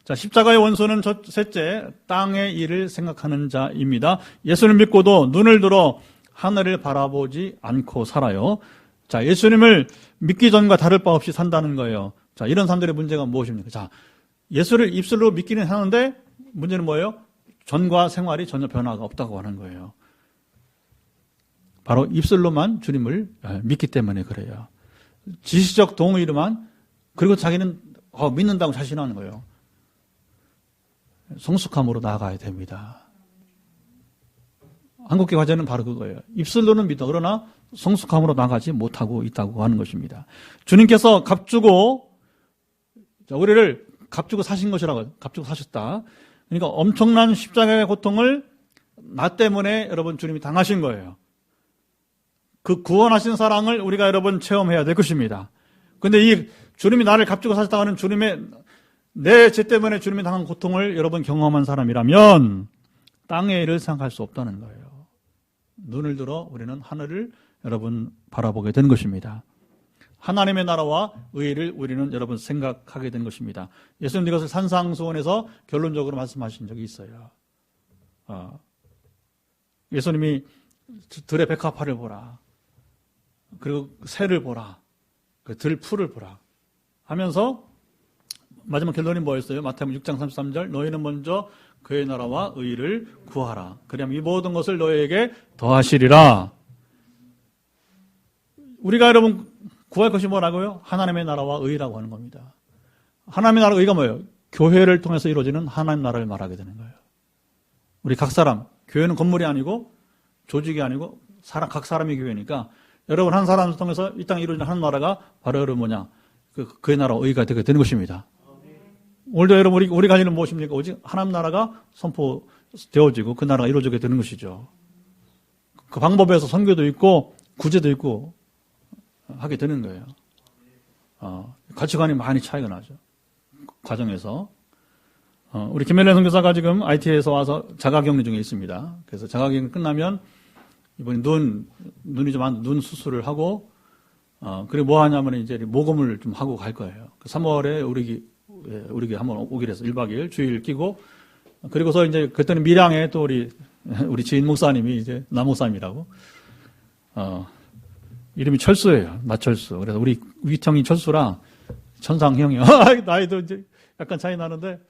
자, 십자가의 원수는 셋째, 땅의 일을 생각하는 자입니다. 예수를 믿고도 눈을 들어 하늘을 바라보지 않고 살아요. 자, 예수님을 믿기 전과 다를 바 없이 산다는 거예요. 자, 이런 사람들의 문제가 무엇입니까? 자, 예수를 입술로 믿기는 하는데 문제는 뭐예요? 전과 생활이 전혀 변화가 없다고 하는 거예요. 바로 입술로만 주님을 믿기 때문에 그래요. 지식적 동의로만, 그리고 자기는 믿는다고 자신하는 거예요. 성숙함으로 나아가야 됩니다. 한국계 과제는 바로 그거예요. 입술로는 믿어. 그러나 성숙함으로 나가지 못하고 있다고 하는 것입니다. 주님께서 값주고, 우리를 값주고 사신 것이라고, 값주고 사셨다. 그러니까 엄청난 십자가의 고통을 나 때문에 여러분 주님이 당하신 거예요. 그 구원하신 사랑을 우리가 여러분 체험해야 될 것입니다. 근데 이 주님이 나를 값주고 사셨다고 하는 주님의 내 죄 때문에 주님이 당한 고통을 여러분 경험한 사람이라면 땅의 일을 생각할 수 없다는 거예요. 눈을 들어 우리는 하늘을 여러분 바라보게 되는 것입니다. 하나님의 나라와 의를 우리는 여러분 생각하게 된 것입니다. 예수님 이것을 산상수훈에서 결론적으로 말씀하신 적이 있어요. 예수님이 들의 백합화를 보라. 그리고 새를 보라. 그 들풀을 보라. 하면서 마지막 결론이 뭐였어요? 마태복음 6장 33절 너희는 먼저 그의 나라와 의를 구하라. 그리하면 이 모든 것을 너희에게 더하시리라. 우리가 여러분 구할 것이 뭐라고요? 하나님의 나라와 의라고 하는 겁니다. 하나님의 나라와 의가 뭐예요? 교회를 통해서 이루어지는 하나님 나라를 말하게 되는 거예요. 우리 각 사람, 교회는 건물이 아니고 조직이 아니고 각 사람이 교회니까 여러분 한 사람을 통해서 이 땅에 이루어지는 하나님 나라가 바로 여러분 뭐냐? 그의 나라 의가 되게 되는 것입니다. 오늘도 여러분 우리 가지는 무엇입니까? 오직 하나님 나라가 선포되어지고 그 나라가 이루어지게 되는 것이죠. 그 방법에서 선교도 있고 구제도 있고 하게 되는 거예요. 가치관이 많이 차이가 나죠. 과정에서. 우리 김멜래 선교사가 지금 IT에서 와서 자가격리 중에 있습니다. 그래서 자가격리 끝나면 이번에 눈이 좀 안, 눈 수술을 하고, 그리고 뭐 하냐면 이제 모금을 좀 하고 갈 거예요. 3월에 우리 한번 오기로 해서 1박 2일 주일 끼고, 그리고서 이제 그때는 밀양에 또 우리 지인 목사님이 이제 남목사님이라고, 이름이 철수예요. 나철수. 그래서 우리 위형이 철수라 천상형이요. 나이도 이제 약간 차이 나는데,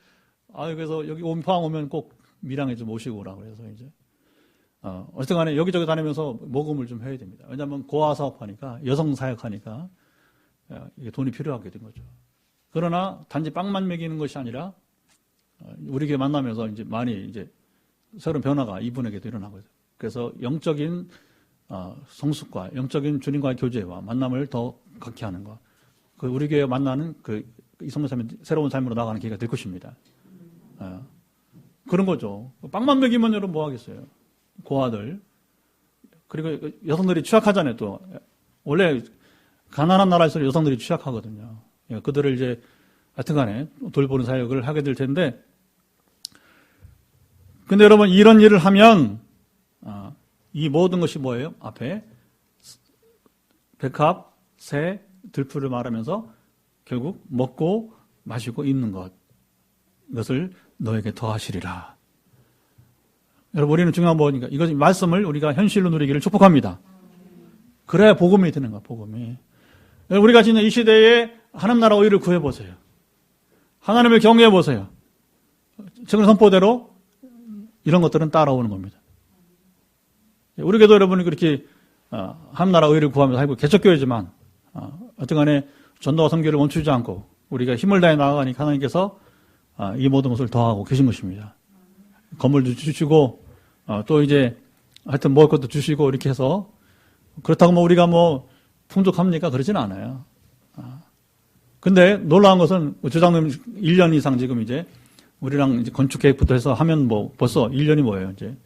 그래서 여기 포항 오면 꼭 밀양에 좀 모시고 오라고 그래서 이제. 어쨌든 간에 여기저기 다니면서 모금을 좀 해야 됩니다. 왜냐하면 고아 사업하니까, 여성 사역하니까, 이게 돈이 필요하게 된 거죠. 그러나 단지 빵만 먹이는 것이 아니라, 우리 교회 만나면서 이제 많이 이제 새로운 변화가 이분에게도 일어나거든요. 그래서 영적인 성숙과 영적인 주님과의 교제와 만남을 더 갖게 하는 것. 우리 교회 만나는 이성모 삶의 새로운 삶으로 나가는 기회가 될 것입니다. 그런 거죠. 빵만 먹이면 여러분 뭐 하겠어요? 고아들. 그리고 여성들이 취약하잖아요, 또. 원래 가난한 나라에서 여성들이 취약하거든요. 그들을 이제 하여튼간에 돌보는 사역을 하게 될 텐데, 근데 여러분 이런 일을 하면 이 모든 것이 뭐예요? 앞에 백합, 새, 들풀을 말하면서 결국 먹고 마시고 입는 것, 이것을 너에게 더하시리라. 여러분 우리는 중요한 뭐니까 이것 말씀을 우리가 현실로 누리기를 축복합니다. 그래야 복음이 되는 거야, 복음이. 우리가 지금 이 시대에 하나님 나라 의를 구해보세요. 하나님을 경외해보세요. 지금 선포대로 이런 것들은 따라오는 겁니다. 우리 교도 여러분이 그렇게 하나님 나라 의를 구하면서 살고 개척교회지만 어쨌간에 전도와 선교를 멈추지 않고 우리가 힘을 다해 나아가니까 하나님께서 이 모든 것을 더하고 계신 것입니다. 건물도 주시고 또 이제 하여튼 먹을 것도 주시고 이렇게 해서 그렇다고 뭐 우리가 뭐 풍족합니까? 그러지는 않아요. 근데 놀라운 것은 조장님 1년 이상 지금 이제 우리랑 이제 건축 계획부터 해서 하면 뭐 벌써 1년이 뭐예요, 이제.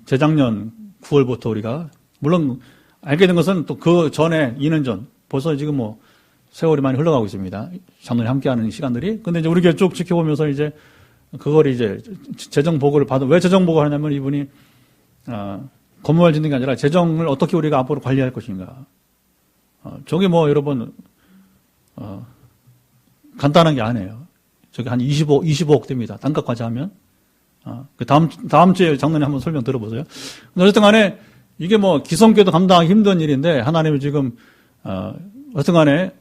재작년 9월부터 우리가 물론 알게 된 것은 또 그 전에 2년 전 벌써 지금 뭐 세월이 많이 흘러가고 있습니다. 장로님 함께하는 시간들이. 근데 이제 우리 교회 쭉 지켜보면서 이제 그걸 이제 재정 보고를 왜 재정 보고를 하냐면 이분이 건물을 짓는 게 아니라 재정을 어떻게 우리가 앞으로 관리할 것인가. 저게 뭐 여러분 간단한 게 아니에요. 저게 한 25억 됩니다. 단가까지 하면. 그 다음 주에 장로님 한번 설명 들어보세요. 어쨌든 간에 이게 뭐 기성교도 감당하기 힘든 일인데 하나님이 지금 어쨌든 간에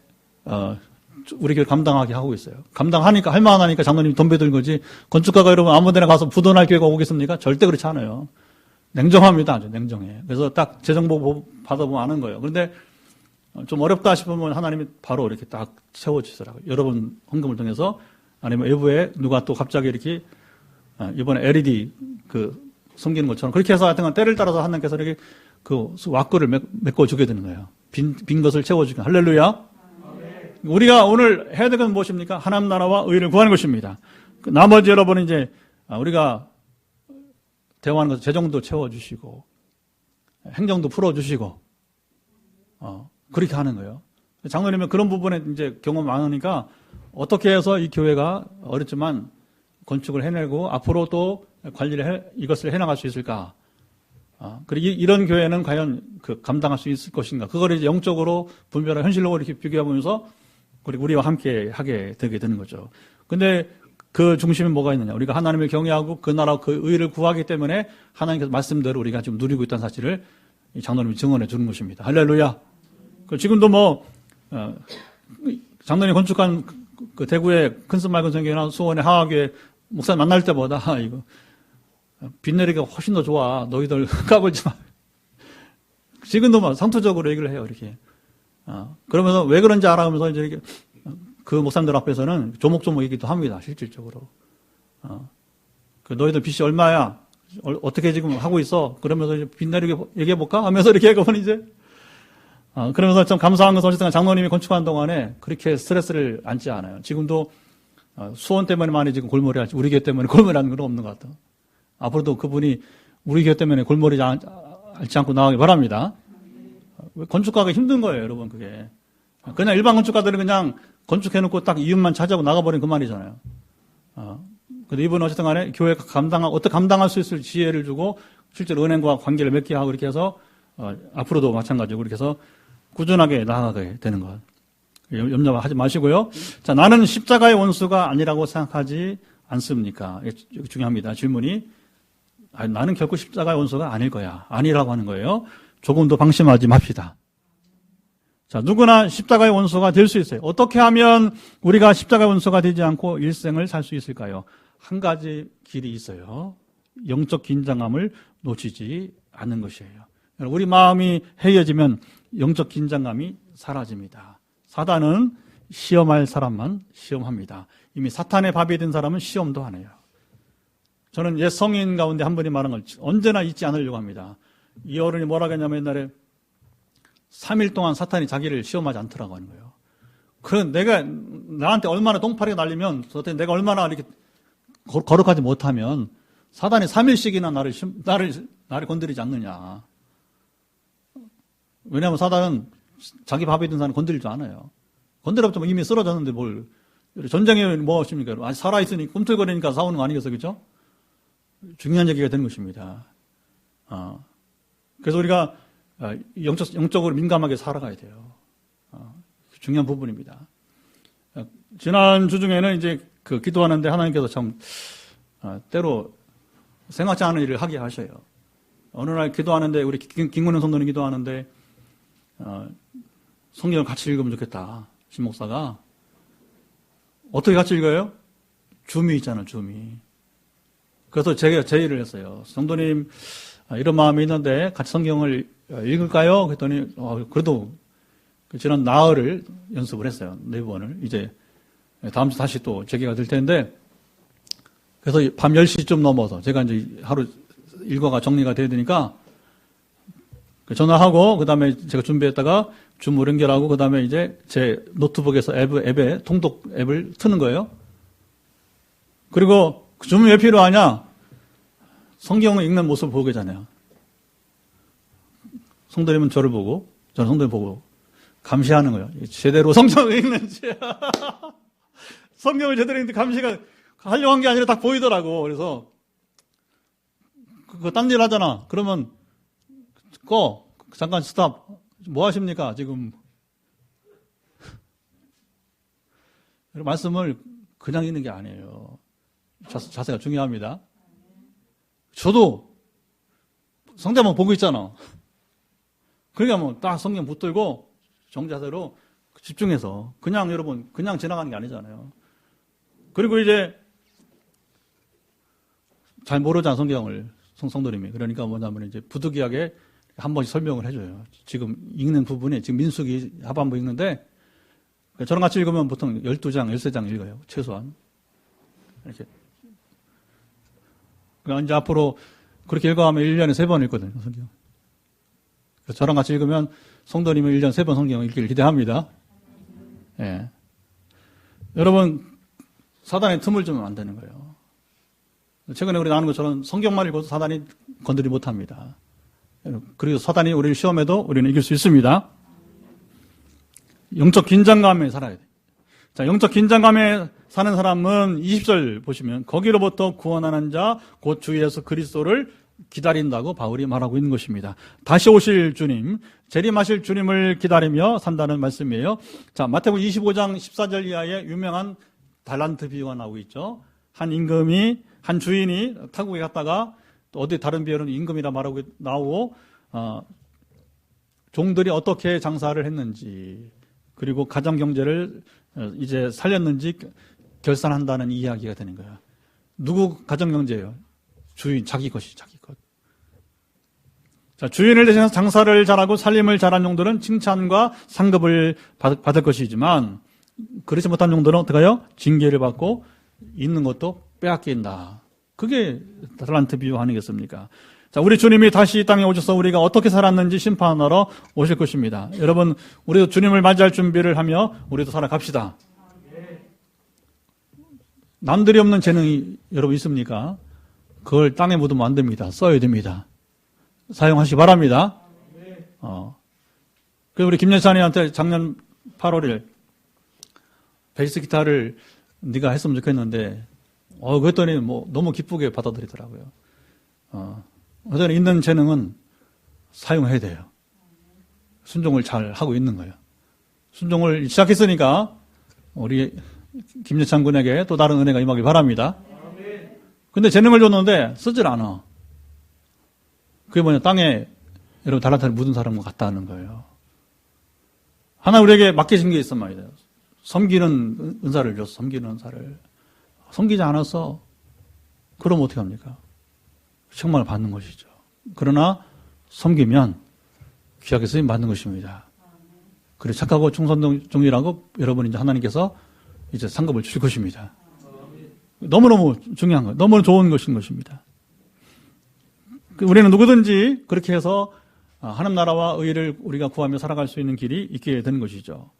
우리 교회 감당하게 하고 있어요. 감당하니까 할만하니까 장로님이 돈 베들 거지. 건축가가 여러분 아무 데나 가서 부도날 교회가 오겠습니까? 절대 그렇지 않아요. 냉정합니다. 아주 냉정해. 그래서 딱 재정보고 받아보면 아는 거예요. 그런데 좀 어렵다 싶으면 하나님이 바로 이렇게 딱 채워주시더라고요. 여러분 헌금을 통해서 아니면 외부에 누가 또 갑자기 이렇게 이번에 LED 섬기는 것처럼 그렇게 해서 하여튼 때를 따라서 하나님께서 이렇게 그 왁구를 메꿔주게 되는 거예요. 빈 것을 채워주게. 할렐루야. 우리가 오늘 해야 될 건 무엇입니까? 하나님 나라와 의를 구하는 것입니다. 나머지 여러분은 이제 우리가 대화하는 것을 재정도 채워주시고 행정도 풀어주시고 그렇게 하는 거예요. 장로님은 그런 부분에 이제 경험 많으니까 어떻게 해서 이 교회가 어렵지만 건축을 해내고 앞으로 또 관리를 이것을 해나갈 수 있을까? 그리고 이런 교회는 과연 감당할 수 있을 것인가? 그걸 이제 영적으로 분별하고 현실로 이렇게 비교해보면서 그리고 우리와 함께 하게 되게 되는 거죠. 근데 그 중심에 뭐가 있느냐? 우리가 하나님을 경외하고 그 나라 그 의를 구하기 때문에 하나님께서 말씀대로 우리가 지금 누리고 있다는 사실을 장로님이 증언해 주는 것입니다. 할렐루야. 지금도 뭐 장로님 건축한 그 대구의 큰스 맑은 성경이나 수원의 하학교에 목사 만날 때보다 이거 빚내리기가 훨씬 더 좋아. 너희들 까불지 마. 지금도 막 상투적으로 얘기를 해요. 이렇게. 그러면서 왜 그런지 알아가면서 이제 이렇게 그 목사님들 앞에서는 조목조목 얘기도 합니다. 실질적으로. 너희들 빚이 얼마야? 어떻게 지금 하고 있어? 그러면서 이제 빚내리기 얘기해볼까? 하면서 이렇게 해가면 이제 그러면서 좀 감사한 것은 어쨌든 장로님이 건축하는 동안에 그렇게 스트레스를 안지 않아요. 지금도 수원 때문에 많이 지금 골머리 할지 우리 교회 때문에 골머리 하는 건 없는 것 같아요. 앞으로도 그분이 우리 교회 때문에 골머리 앓지 않고 나가길 바랍니다. 건축가가 힘든 거예요, 여러분, 그게. 그냥 일반 건축가들은 그냥 건축해놓고 딱 이윤만 차지하고 나가버리는 그 말이잖아요. 근데 이분은 어쨌든 간에 교회가 어떻게 감당할 수 있을 지혜를 주고 실제로 은행과 관계를 맺게 하고 이렇게 해서 앞으로도 마찬가지고 이렇게 해서 꾸준하게 나아가게 되는 것. 염려하지 마시고요. 자, 나는 십자가의 원수가 아니라고 생각하지 않습니까? 이게 중요합니다. 질문이. 나는 결코 십자가의 원수가 아닐 거야. 아니라고 하는 거예요. 조금도 방심하지 맙시다. 자, 누구나 십자가의 원수가 될 수 있어요. 어떻게 하면 우리가 십자가의 원수가 되지 않고 일생을 살 수 있을까요? 한 가지 길이 있어요. 영적 긴장감을 놓치지 않는 것이에요. 우리 마음이 해이해지면 영적 긴장감이 사라집니다. 사단은 시험할 사람만 시험합니다. 이미 사탄의 밥이 된 사람은 시험도 안 해요. 저는 옛 성인 가운데 한 분이 말한 걸 언제나 잊지 않으려고 합니다. 이 어른이 뭐라고 했냐면 옛날에 3일 동안 사탄이 자기를 시험하지 않더라고 하는 거예요. 그런 내가 나한테 얼마나 똥파리가 날리면 내가 얼마나 이렇게 거룩하지 못하면 사단이 3일씩이나 나를 건드리지 않느냐. 왜냐하면 사단은 자기 밥에 있는 사람 건드리지 않아요. 건드려봤자 이미 쓰러졌는데 뭘. 전쟁에 뭐 하십니까? 아직 살아있으니 꿈틀거리니까 싸우는 거 아니겠어, 그죠? 중요한 얘기가 되는 것입니다. 그래서 우리가 영적으로 민감하게 살아가야 돼요. 중요한 부분입니다. 지난 주 중에는 이제 기도하는데 하나님께서 참, 때로 생각지 않은 일을 하게 하셔요. 어느 날 기도하는데, 우리 김근현 성도님 기도하는데, 성경을 같이 읽으면 좋겠다. 신 목사가. 어떻게 같이 읽어요? 줌이 있잖아요, 줌이. 그래서 제가 제의를 했어요. 성도님, 이런 마음이 있는데 같이 성경을 읽을까요? 그랬더니, 그래도 지난 나흘을 연습을 했어요. 4번을. 이제 다음 주 다시 또 재개가 될 텐데, 그래서 밤 10시쯤 넘어서 제가 이제 하루 일과가 정리가 돼야 되니까 전화하고, 그 다음에 제가 준비했다가 줌을 연결하고, 그 다음에 이제 제 노트북에서 앱에 통독 앱을 트는 거예요. 그리고 줌이 왜 필요하냐? 성경을 읽는 모습을 보고 계잖아요. 성도님은 저를 보고, 저는 성도님 보고 감시하는 거예요. 제대로 성경을 읽는지. 성경을 제대로 읽는데 감시가 하려고 한 게 아니라 딱 보이더라고. 그래서 그거 딴 일 하잖아. 그러면 잠깐 스탑. 뭐 하십니까? 지금 말씀을 그냥 읽는 게 아니에요. 자세가 중요합니다. 저도 성경만 보고 있잖아. 그러니까 뭐 딱 성경 붙들고 정자세로 집중해서 그냥 여러분 그냥 지나가는 게 아니잖아요. 그리고 이제 잘 모르잖아, 성경을 성도님이. 그러니까 뭐냐면 이제 부득이하게 한 번씩 설명을 해줘요. 지금 읽는 부분이 지금 민수기 하반부 읽는데 저랑 같이 읽으면 보통 12장, 13장 읽어요. 최소한. 이렇게. 그러니까 이제 앞으로 그렇게 읽어가면 1년에 3번 읽거든요, 성경. 그래서 저랑 같이 읽으면 성도님은 1년 3번 성경을 읽기를 기대합니다. 예. 여러분, 사단의 틈을 주면 안 되는 거예요. 최근에 우리 나누는 것처럼 성경만 읽어도 사단이 건드리지 못합니다. 그리고 사단이 우리를 시험해도 우리는 이길 수 있습니다. 영적 긴장감에 살아야 돼. 자, 영적 긴장감에 사는 사람은 20절 보시면 거기로부터 구원하는 자 곧 주 예수 그리스도를 기다린다고 바울이 말하고 있는 것입니다. 다시 오실 주님, 재림하실 주님을 기다리며 산다는 말씀이에요. 자, 마태복음 25장 14절 이하에 유명한 달란트 비유가 나오고 있죠. 한 주인이 타국에 갔다가 또 어디 다른 비유는 임금이라 말하고 나오고, 종들이 어떻게 장사를 했는지, 그리고 가정 경제를 이제 살렸는지 결산한다는 이야기가 되는 거야. 누구 가정 경제예요? 주인, 자기 것이 자기 것. 자, 주인을 대신해서 장사를 잘하고 살림을 잘한 종들은 칭찬과 상급을 받을 것이지만, 그렇지 못한 종들은 어떡해요? 징계를 받고 있는 것도 빼앗긴다. 그게 달란트 비유 아니겠습니까? 자, 우리 주님이 다시 이 땅에 오셔서 우리가 어떻게 살았는지 심판하러 오실 것입니다. 여러분, 우리도 주님을 맞이할 준비를 하며 우리도 살아갑시다. 남들이 없는 재능이 여러분 있습니까? 그걸 땅에 묻으면 안 됩니다. 써야 됩니다. 사용하시기 바랍니다. 그래서 우리 김여찬이한테 작년 8월에 베이스 기타를 네가 했으면 좋겠는데, 그랬더니 뭐 너무 기쁘게 받아들이더라고요. 그래서 있는 재능은 사용해야 돼요. 순종을 잘 하고 있는 거예요. 순종을 시작했으니까 우리 김여찬 군에게 또 다른 은혜가 임하길 바랍니다. 근데 재능을 줬는데 쓰질 않아. 그게 뭐냐, 땅에 여러분 달란트를 묻은 사람과 같다는 거예요. 하나 우리에게 맡기신 게 있단 말이에요. 섬기는 은사를 줬어. 섬기는 은사를. 섬기지 않았어. 그럼 어떻게 합니까? 책망을 받는 것이죠. 그러나 섬기면 귀하게 쓰임 받는 것입니다. 그래 착하고 충성종이라고 여러분 이제 하나님께서 이제 상급을 주실 것입니다. 너무너무 중요한 거, 너무 좋은 것인 것입니다. 우리는 누구든지 그렇게 해서 하나님 나라와 의를 우리가 구하며 살아갈 수 있는 길이 있게 되는 것이죠.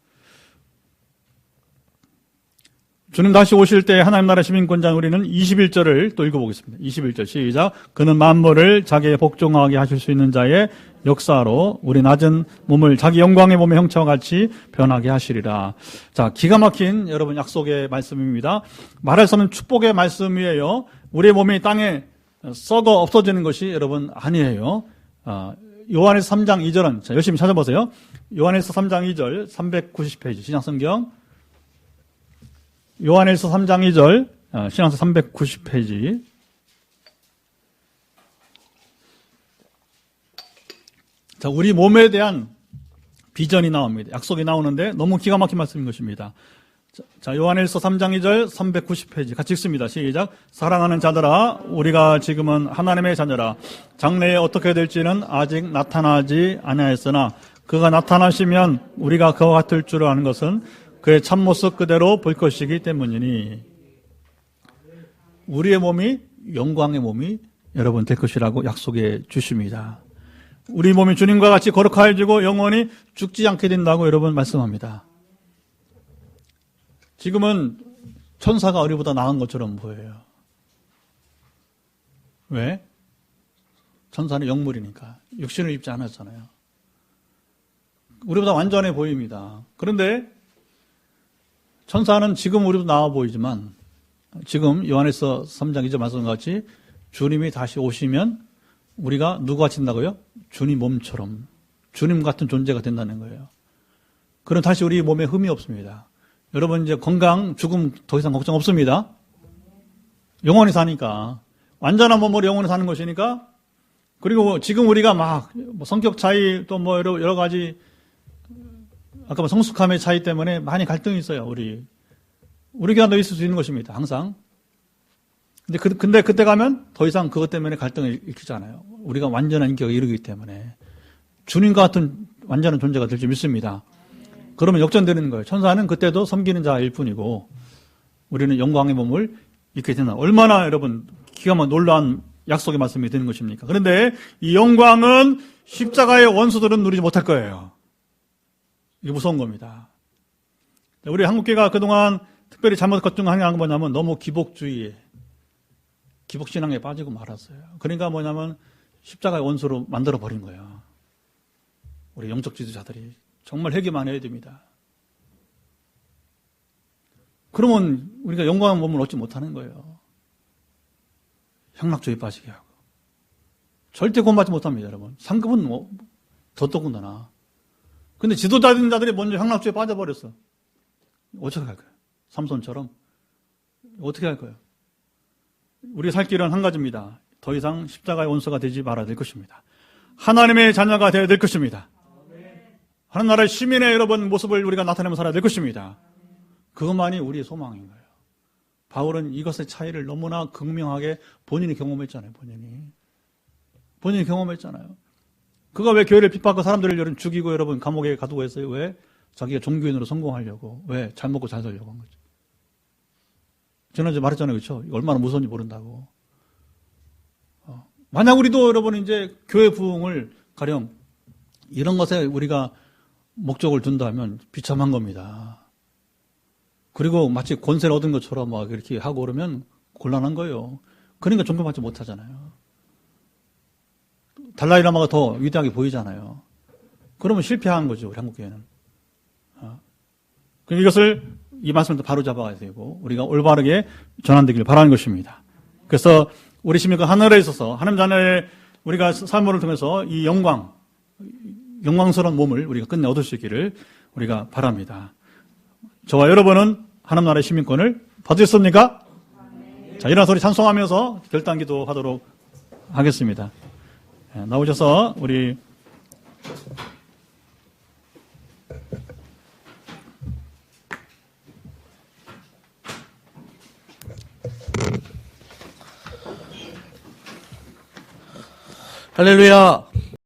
주님 다시 오실 때 하나님 나라 시민권자 우리는 21절을 또 읽어보겠습니다. 21절 시작. 그는 만물을 자기의 복종하게 하실 수 있는 자의 역사로 우리 낮은 몸을 자기 영광의 몸의 형체와 같이 변하게 하시리라. 자, 기가 막힌 여러분 약속의 말씀입니다. 말할 수 없는 축복의 말씀이에요. 우리의 몸이 땅에 썩어 없어지는 것이 여러분 아니에요. 요한에서 3장 2절은 자, 열심히 찾아보세요. 요한에서 3장 2절 390페이지 신약성경 요한에서 3장 2절 신약서 390페이지 자, 우리 몸에 대한 비전이 나옵니다. 약속이 나오는데 너무 기가 막힌 말씀인 것입니다. 자, 요한일서 3장 2절 390페이지 같이 읽습니다. 시작. 사랑하는 자들아 우리가 지금은 하나님의 자녀라. 장래에 어떻게 될지는 아직 나타나지 아니하였으나 그가 나타나시면 우리가 그와 같을 줄 아는 것은 그의 참모습 그대로 볼 것이기 때문이니 우리의 몸이 영광의 몸이 여러분 될 것이라고 약속해 주십니다. 우리 몸이 주님과 같이 거룩하여지고 영원히 죽지 않게 된다고 여러분 말씀합니다. 지금은 천사가 우리보다 나은 것처럼 보여요. 왜? 천사는 영물이니까 육신을 입지 않았잖아요. 우리보다 완전해 보입니다. 그런데 천사는 지금 우리보다 나아 보이지만 지금 요한에서 3장 2절 말씀과 같이 주님이 다시 오시면 우리가 누구같이 된다고요? 주님 몸처럼 주님 같은 존재가 된다는 거예요. 그럼 다시 우리 몸에 흠이 없습니다. 여러분 이제 건강, 죽음 더 이상 걱정 없습니다. 영원히 사니까 완전한 몸으로 영원히 사는 것이니까. 그리고 지금 우리가 막 성격 차이 또 뭐 여러 가지 아까 성숙함의 차이 때문에 많이 갈등이 있어요. 우리 교회도 있을 수 있는 것입니다. 항상. 근데 그때 가면 더 이상 그것 때문에 갈등을 일으키지 않아요. 우리가 완전한 인격에 이르기 때문에 주님과 같은 완전한 존재가 될 줄 믿습니다. 그러면 역전되는 거예요. 천사는 그때도 섬기는 자일 뿐이고 우리는 영광의 몸을 입게 된다. 얼마나 여러분 기가 막힌 놀라운 약속의 말씀이 되는 것입니까? 그런데 이 영광은 십자가의 원수들은 누리지 못할 거예요. 이게 무서운 겁니다. 우리 한국교회가 그동안 특별히 잘못 것 중 하나가 뭐냐면 너무 기복주의에 기복신앙에 빠지고 말았어요. 그러니까 뭐냐면 십자가의 원수로 만들어버린 거예요. 우리 영적 지도자들이 정말 회개만 해야 됩니다. 그러면 우리가 영광의 몸을 얻지 못하는 거예요. 향락주의에 빠지게 하고. 절대 구원받지 못합니다, 여러분. 상급은 더 더군다나. 근데 지도자들이 먼저 향락주의에 빠져버렸어. 어떻게 할 거예요? 삼손처럼. 어떻게 할 거예요? 우리가 살 길은 한 가지입니다. 더 이상 십자가의 원수가 되지 말아야 될 것입니다. 하나님의 자녀가 되어야 될 것입니다. 하나님 나라의 시민의 여러분 모습을 우리가 나타내며 살아야 될 것입니다. 그것만이 우리의 소망인 거예요. 바울은 이것의 차이를 너무나 극명하게 본인이 경험했잖아요. 본인이 경험했잖아요. 그가 왜 교회를 핍박하고 사람들을 여러분 죽이고 여러분 감옥에 가두고 했어요? 왜? 자기가 종교인으로 성공하려고. 왜? 잘 먹고 잘 살려고 한 거죠. 지난주에 말했잖아요. 그렇죠? 얼마나 무서운지 모른다고. 만약 우리도 여러분 이제 교회 부흥을 가령 이런 것에 우리가 목적을 둔다면 비참한 겁니다. 그리고 마치 권세를 얻은 것처럼 막 이렇게 하고 그러면 곤란한 거예요. 그러니까 존경받지 못하잖아요. 달라이라마가 더 위대하게 보이잖아요. 그러면 실패한 거죠, 우리 한국교회는. 그럼 이 말씀을 바로 잡아야 되고, 우리가 올바르게 전환되길 바라는 것입니다. 그래서 우리 시민과 하늘에 있어서, 하나님 자녀의 우리가 삶을 통해서 이 영광스러운 몸을 우리가 끝내 얻을 수 있기를 우리가 바랍니다. 저와 여러분은 하나님 나라의 시민권을 받으셨습니까? 자, 일어나 소리 찬송하면서 결단기도 하도록 하겠습니다. 나오셔서 우리 할렐루야.